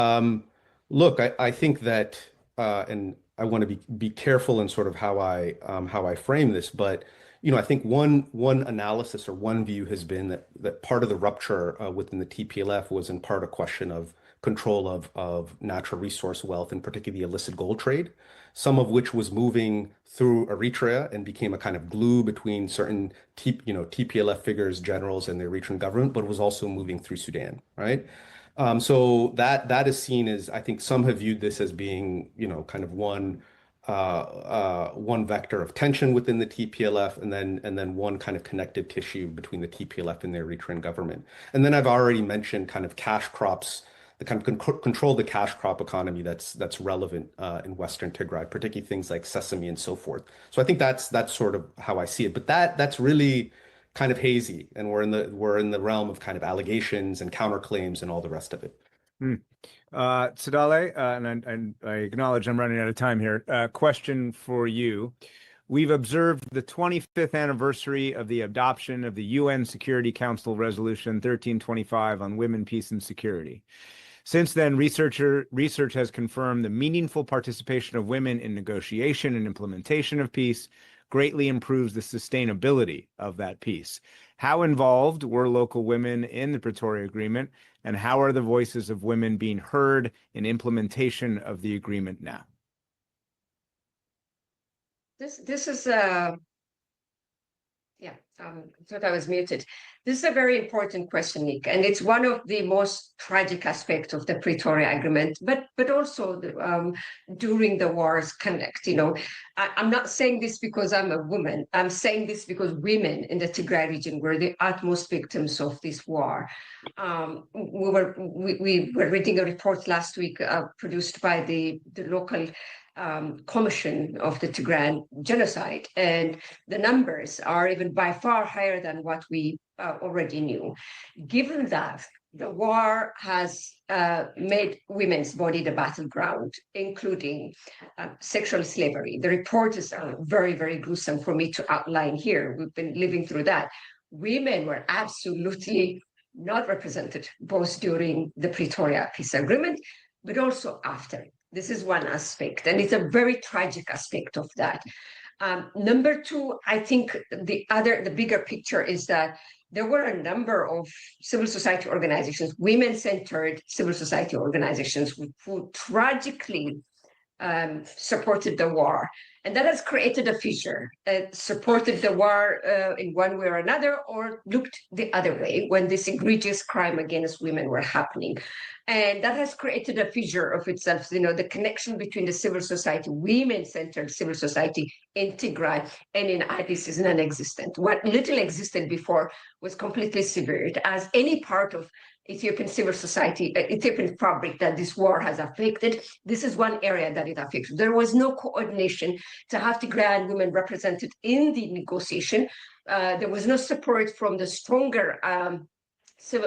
Um, Look, I think that, and I want to be careful in sort of how I frame this, but I think one analysis or one view has been that part of the rupture within the TPLF was in part a question of control of natural resource wealth, and particularly the illicit gold trade, some of which was moving through Eritrea and became a kind of glue between certain TPLF figures, generals, and the Eritrean government, but was also moving through Sudan, right? So that is seen as, I think some have viewed this as being, kind of one vector of tension within the TPLF, and then one kind of connective tissue between the TPLF and the Eritrean government. And then I've already mentioned kind of cash crops, the kind of control the cash crop economy that's relevant in Western Tigray, particularly things like sesame and so forth. So I think that's sort of how I see it. But that's really kind of hazy, and we're in the realm of kind of allegations and counterclaims and all the rest of it. Hmm. Tsadale, and I acknowledge I'm running out of time here. Question for you. We've observed the 25th anniversary of the adoption of the UN Security Council Resolution 1325 on women, peace, and security. Since then, research has confirmed the meaningful participation of women in negotiation and implementation of peace greatly improves the sustainability of that peace. How involved were local women in the Pretoria Agreement, and how are the voices of women being heard in implementation of the agreement now? This is yeah, I thought I was muted. This is a very important question, Nick, and it's one of the most tragic aspects of the Pretoria Agreement, but also during the war's connect. I'm not saying this because I'm a woman. I'm saying this because women in the Tigray region were the utmost victims of this war. We were reading a report last week produced by the local commission of the Tigray genocide, and the numbers are even by far higher than what we already knew. Given that the war has made women's body the battleground, including sexual slavery. The report is very, very gruesome for me to outline here. We've been living through that. Women were absolutely not represented, both during the Pretoria Peace Agreement, but also after. This is one aspect, and it's a very tragic aspect of that. Number two, I think the bigger picture is that there were a number of civil society organizations, women-centered civil society organizations, who tragically supported the war. And that has created a fissure, supported the war in one way or another, or looked the other way when this egregious crime against women were happening. And that has created a fissure of itself. The connection between the civil society, women-centered civil society in Tigray and in Addis is non-existent. What little existed before was completely severed, as any part of Ethiopian civil society, Ethiopian fabric that this war has affected. This is one area that it affects. There was no coordination to have Tigrayan women represented in the negotiation. There was no support from the stronger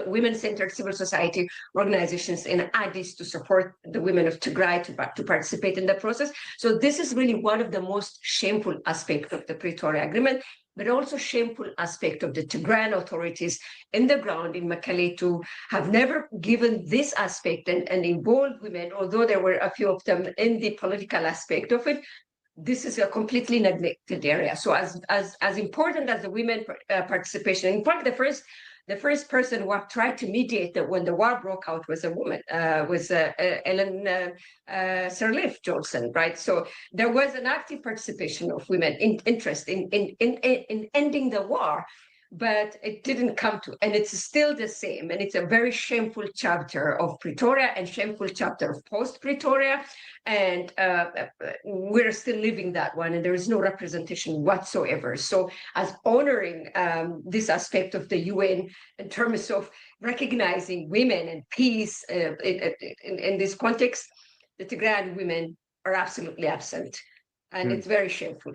women-centered civil society organizations in Addis to support the women of Tigray to participate in the process. So this is really one of the most shameful aspects of the Pretoria Agreement, but also shameful aspect of the Tigrayan authorities in the ground in Mekelle to have never given this aspect and involved women, although there were a few of them in the political aspect of it. This is a completely neglected area. So as important as the women participation, in fact, the first person who tried to mediate when the war broke out was a woman, was Ellen Sirleaf Johnson, right? So there was an active participation of women interest in ending the war, but it didn't come to, and it's still the same. And it's a very shameful chapter of Pretoria and shameful chapter of post-Pretoria. And we're still living that one, and there is no representation whatsoever. So as honoring this aspect of the UN in terms of recognizing women and peace in this context, the Tigrayan women are absolutely absent. And it's very shameful.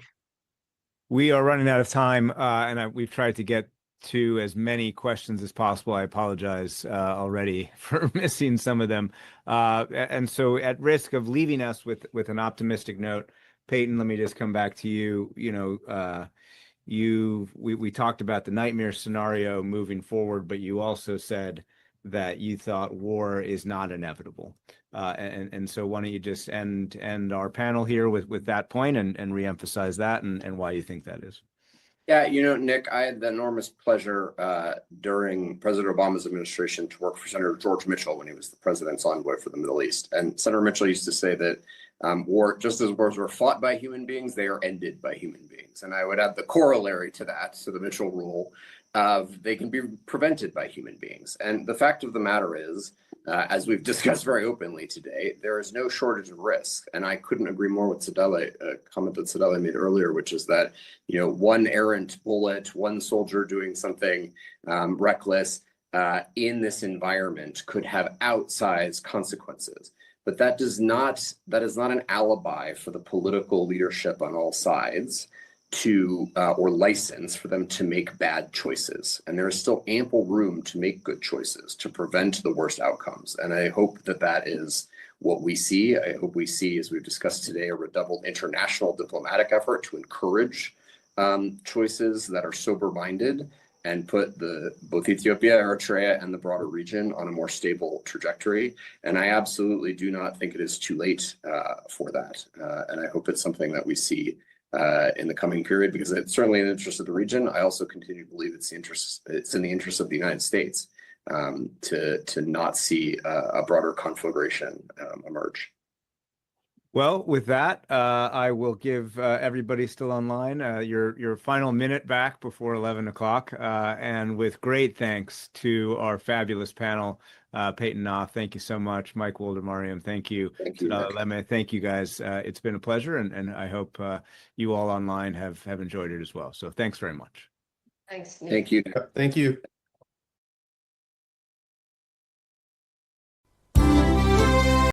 We are running out of time, and we've tried to get to as many questions as possible. I apologize already for missing some of them. And so at risk of leaving us with an optimistic note, Peyton, let me just come back to you. We talked about the nightmare scenario moving forward, but you also said that you thought war is not inevitable. And so why don't you just end our panel here with that point and reemphasize that and why you think that is. Yeah, Nick, I had the enormous pleasure during President Obama's administration to work for Senator George Mitchell when he was the president's envoy for the Middle East. And Senator Mitchell used to say that just as wars were fought by human beings, they are ended by human beings. And I would add the corollary to that, so the Mitchell rule, of they can be prevented by human beings. And the fact of the matter is, as we've discussed very openly today, there is no shortage of risk. And I couldn't agree more with Sadele, a comment that Sadele made earlier, which is that, one errant bullet, one soldier doing something reckless in this environment could have outsized consequences. But that is not an alibi for the political leadership on all sides or license for them to make bad choices. And there is still ample room to make good choices to prevent the worst outcomes. And I hope that is what we see. I hope we see, as we've discussed today, a redoubled international diplomatic effort to encourage choices that are sober-minded and put both Ethiopia, Eritrea, and the broader region on a more stable trajectory. And I absolutely do not think it is too late for that. And I hope it's something that we see in the coming period, because it's certainly in the interest of the region. I also continue to believe it's in the interest of the United States to not see a broader conflagration emerge. Well, with that, I will give everybody still online your final minute back before 11 o'clock. And with great thanks to our fabulous panel, Peyton Knopf, thank you so much. Mike Woldemariam, thank you. Thank you, Nick. Leme, thank you guys. It's been a pleasure, and I hope you all online have enjoyed it as well. So thanks very much. Thanks, Nick. Thank you. Thank you.